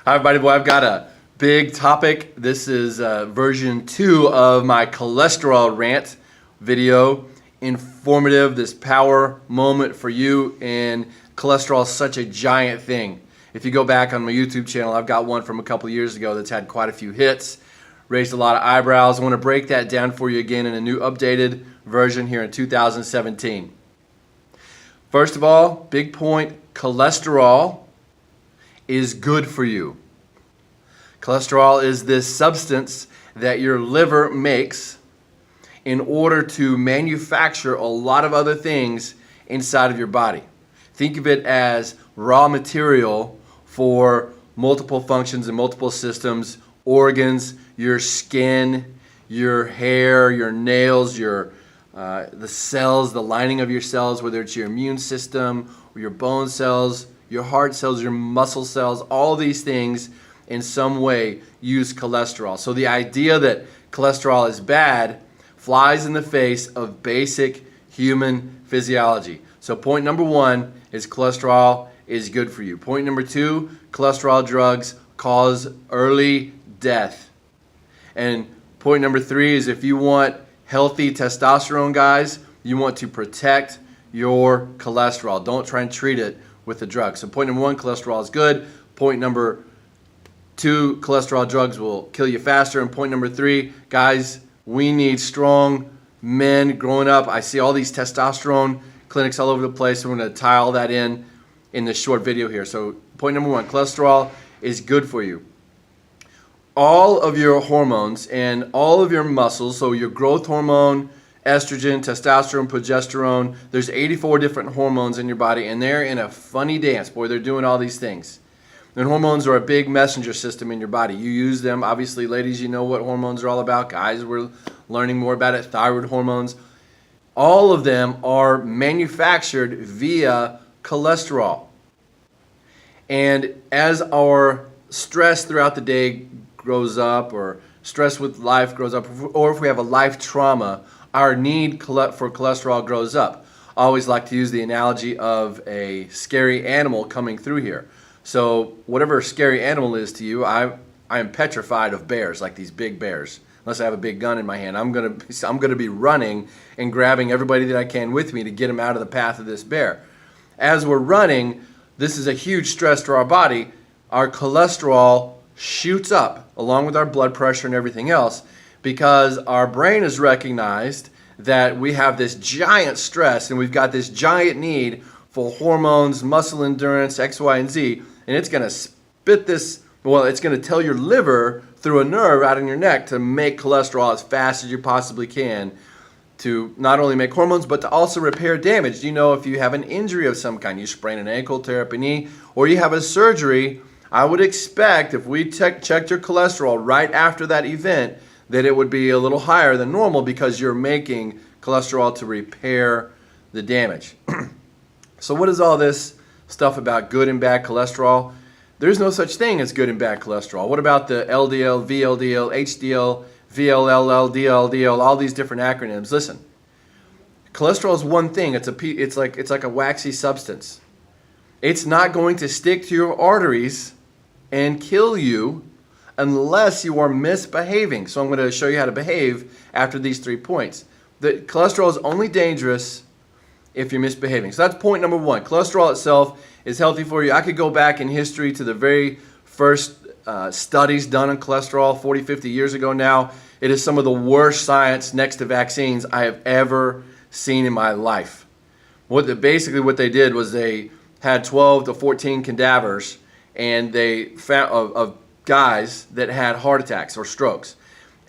Hi everybody, boy, I've got a big topic. This is version 2 of my cholesterol rant video. Informative, this power moment for you, and cholesterol is such a giant thing. If you go back on my YouTube channel, I've got one from a couple years ago that's had quite a few hits, raised a lot of eyebrows. I want to break that down for you again in a new updated version here in 2017. First of all, big point, cholesterol is good for you. Cholesterol is this substance that your liver makes in order to manufacture a lot of other things inside of your body. Think of it as raw material for multiple functions and multiple systems, organs, your skin, your hair, your nails, the cells, the lining of your cells, whether it's your immune system or your bone cells, your heart cells, your muscle cells, all these things in some way use cholesterol. So the idea that cholesterol is bad flies in the face of basic human physiology. So point number 1 is cholesterol is good for you. Point number 2, cholesterol drugs cause early death. And point number 3 is if you want healthy testosterone, guys, you want to protect your cholesterol. Don't try and treat it with the drug. So point number 1, cholesterol is good. Point number 2, cholesterol drugs will kill you faster. And point number 3, guys, we need strong men growing up. I see all these testosterone clinics all over the place. So we're going to tie all that in this short video here. So point number 1, cholesterol is good for you. All of your hormones and all of your muscles, so your growth hormone, estrogen, testosterone, progesterone, there's 84 different hormones in your body, and they're in a funny dance. Boy, they're doing all these things. And hormones are a big messenger system in your body. You use them. Obviously, ladies, you know what hormones are all about. Guys, we're learning more about it. Thyroid hormones. All of them are manufactured via cholesterol. And as our stress throughout the day grows up, or stress with life grows up, or if we have a life trauma, our need for cholesterol grows up. I always like to use the analogy of a scary animal coming through here. So whatever a scary animal is to you, I am petrified of bears, like these big bears. Unless I have a big gun in my hand, I'm gonna be running and grabbing everybody that I can with me to get them out of the path of this bear. As we're running, this is a huge stress to our body. Our cholesterol shoots up along with our blood pressure and everything else because our brain has recognized that we have this giant stress and we've got this giant need for hormones, muscle endurance, X, Y, and Z, and it's going to spit this, well, it's going to tell your liver through a nerve out in your neck to make cholesterol as fast as you possibly can to not only make hormones, but to also repair damage. You know, if you have an injury of some kind, you sprain an ankle, tear up a knee, or you have a surgery, I would expect if we checked your cholesterol right after that event that it would be a little higher than normal because you're making cholesterol to repair the damage. So what is all this stuff about good and bad cholesterol? There's no such thing as good and bad cholesterol. What about the LDL, VLDL, HDL, VLLL, DLDL, all these different acronyms? Listen, cholesterol is one thing. It's like a waxy substance. It's not going to stick to your arteries and kill you unless you are misbehaving. So I'm going to show you how to behave after these 3 points. The cholesterol is only dangerous if you're misbehaving. So that's point number 1. Cholesterol itself is healthy for you. I could go back in history to the very first studies done on cholesterol 40, 50 years ago now. It is some of the worst science next to vaccines I have ever seen in my life. Basically what they did was they had 12 to 14 cadavers and they found of guys that had heart attacks or strokes.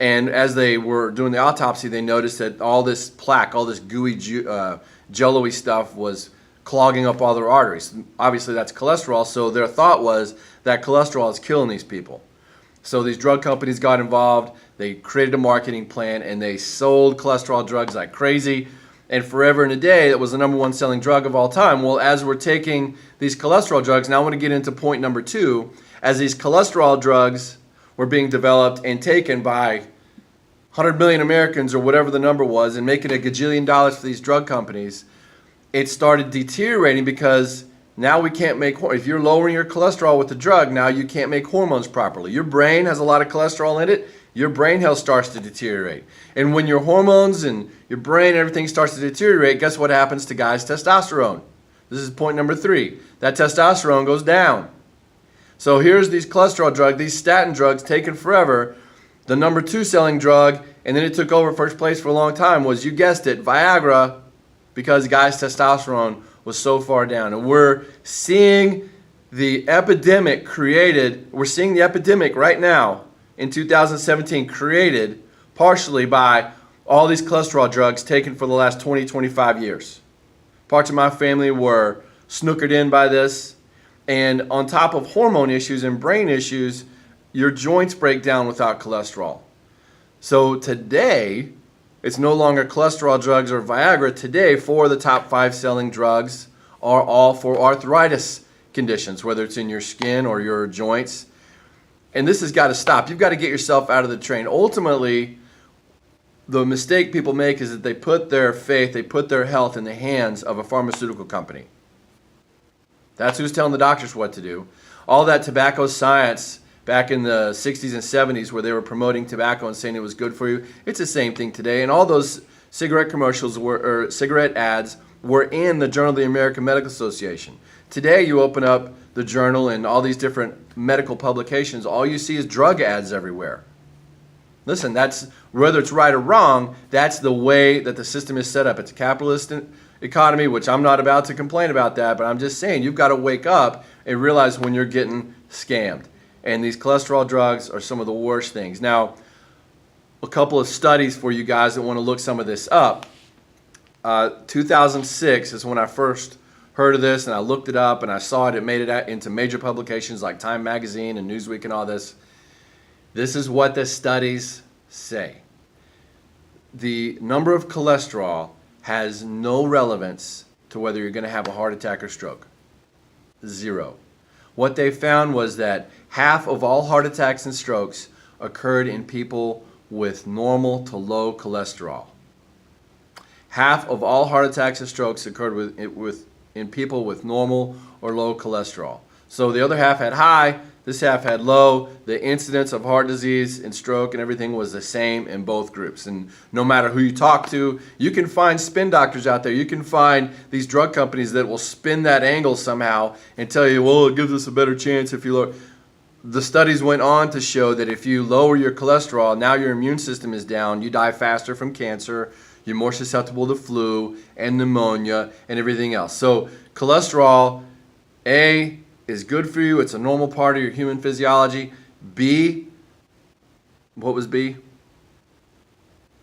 And as they were doing the autopsy, they noticed that all this plaque, all this gooey, jello-y stuff was clogging up all their arteries. Obviously, that's cholesterol, so their thought was that cholesterol is killing these people. So these drug companies got involved, they created a marketing plan, and they sold cholesterol drugs like crazy. And forever and a day, it was the number 1 selling drug of all time. Well, as we're taking these cholesterol drugs, now I want to get into point number 2. As these cholesterol drugs were being developed and taken by 100 million Americans or whatever the number was and making $1 gajillion for these drug companies, it started deteriorating because Now we can't make, if you're lowering your cholesterol with the drug, now you can't make hormones properly. Your brain has a lot of cholesterol in it. Your brain health starts to deteriorate. And when your hormones and your brain and everything starts to deteriorate, guess what happens to guys' testosterone? This is point number 3. That testosterone goes down. So here's these cholesterol drugs, these statin drugs taken forever. The number 2 selling drug, and then it took over first place for a long time, was, you guessed it, Viagra, because guys' testosterone was so far down. And we're seeing the epidemic right now in 2017 created partially by all these cholesterol drugs taken for the last 20, 25 years. Parts of my family were snookered in by this. And on top of hormone issues and brain issues, your joints break down without cholesterol. So today, it's no longer cholesterol drugs or Viagra. Today, 4 of the top 5 selling drugs are all for arthritis conditions, whether it's in your skin or your joints. And this has got to stop. You've got to get yourself out of the train. Ultimately, the mistake people make is that they put their faith, they put their health in the hands of a pharmaceutical company. That's who's telling the doctors what to do. All that tobacco science back in the 60s and 70s where they were promoting tobacco and saying it was good for you, it's the same thing today. And all those cigarette commercials or cigarette ads were in the Journal of the American Medical Association. Today you open up the Journal and all these different medical publications, all you see is drug ads everywhere. Listen, that's, whether it's right or wrong, that's the way that the system is set up. It's a capitalist economy, which I'm not about to complain about that, but I'm just saying you've got to wake up and realize when you're getting scammed. And these cholesterol drugs are some of the worst things. Now, a couple of studies for you guys that want to look some of this up. 2006 is when I first heard of this, and I looked it up, and I saw it. It made it into major publications like Time Magazine and Newsweek and all this. This is what the studies say. The number of cholesterol has no relevance to whether you're going to have a heart attack or stroke. 0. What they found was that half of all heart attacks and strokes occurred in people with normal to low cholesterol. Half of all heart attacks and strokes occurred in people with normal or low cholesterol. So the other half had high, this half had low. The incidence of heart disease and stroke and everything was the same in both groups. And no matter who you talk to, you can find spin doctors out there. You can find these drug companies that will spin that angle somehow and tell you, well, it gives us a better chance if you lower. The studies went on to show that if you lower your cholesterol, now your immune system is down, you die faster from cancer, you're more susceptible to flu and pneumonia and everything else. So cholesterol, A, is good for you. It's a normal part of your human physiology. B, what was B?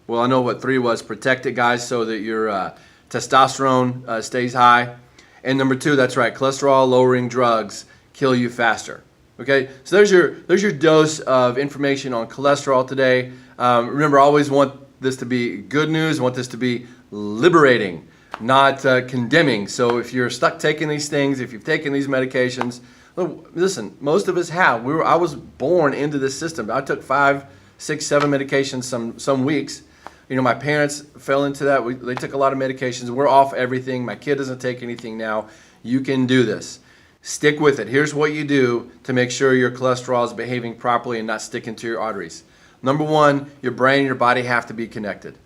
Well, I know what 3 was. Protect it, guys, so that your testosterone stays high. And number 2, that's right, cholesterol-lowering drugs kill you faster. Okay, so there's your dose of information on cholesterol today. Remember, I always want this to be good news. I want this to be liberating, not condemning. So if you're stuck taking these things, if you've taken these medications, listen, most of us have. I was born into this system. I took 5, 6, 7 medications some weeks. You know, my parents fell into that. They took a lot of medications. We're off everything. My kid doesn't take anything now. You can do this. Stick with it. Here's what you do to make sure your cholesterol is behaving properly and not sticking to your arteries. Number 1, your brain and your body have to be connected.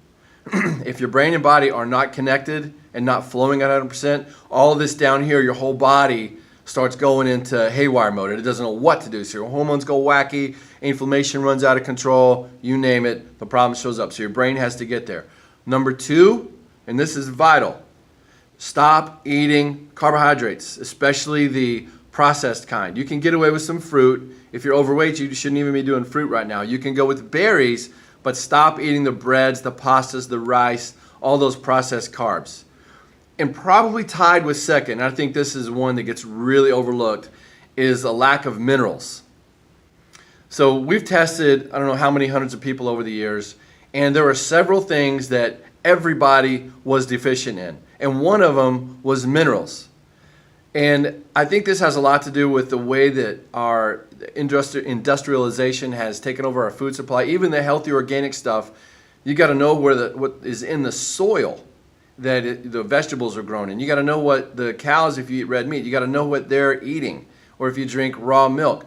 If your brain and body are not connected and not flowing at 100%, all of this down here, your whole body starts going into haywire mode and it doesn't know what to do. So your hormones go wacky, inflammation runs out of control, you name it, the problem shows up. So your brain has to get there. Number 2, and this is vital, stop eating carbohydrates, especially the processed kind. You can get away with some fruit. If you're overweight, you shouldn't even be doing fruit right now. You can go with berries, but stop eating the breads, the pastas, the rice, all those processed carbs. And probably tied with second, and I think this is one that gets really overlooked, is a lack of minerals. So we've tested, I don't know how many hundreds of people over the years, and there were several things that everybody was deficient in. And one of them was minerals. And I think this has a lot to do with the way that our industrialization has taken over our food supply. Even the healthy organic stuff, you got to know what is in the soil. the vegetables are grown in. You got to know what the cows, if you eat red meat, you got to know what they're eating, or if you drink raw milk.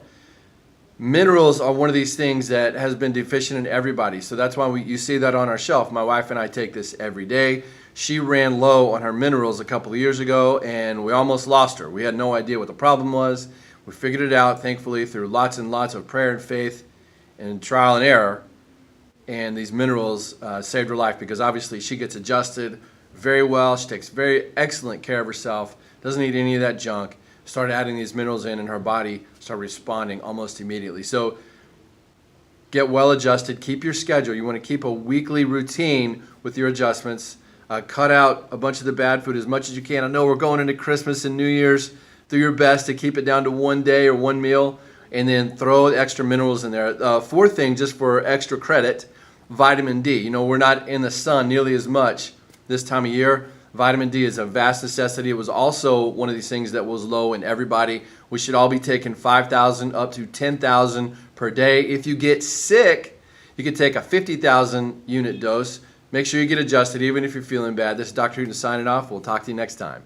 Minerals are one of these things that has been deficient in everybody. So that's why you see that on our shelf. My wife and I take this every day. She ran low on her minerals a couple of years ago, and we almost lost her. We had no idea what the problem was. We figured it out, thankfully, through lots and lots of prayer and faith and trial and error. And these minerals saved her life, because obviously she gets adjusted very well. She takes very excellent care of herself, doesn't eat any of that junk. Started adding these minerals in, and her body started responding almost immediately. So get well adjusted. Keep your schedule. You want to keep a weekly routine with your adjustments. Cut out a bunch of the bad food as much as you can. I know we're going into Christmas and New Year's. Do your best to keep it down to one day or one meal, and then throw extra minerals in there. Fourth thing, just for extra credit, vitamin D. You know, we're not in the sun nearly as much this time of year. Vitamin D is a vast necessity. It was also one of these things that was low in everybody. We should all be taking 5,000 up to 10,000 per day. If you get sick, you could take a 50,000 unit dose. Make sure you get adjusted even if you're feeling bad. This is Dr. Hooten signing off. We'll talk to you next time.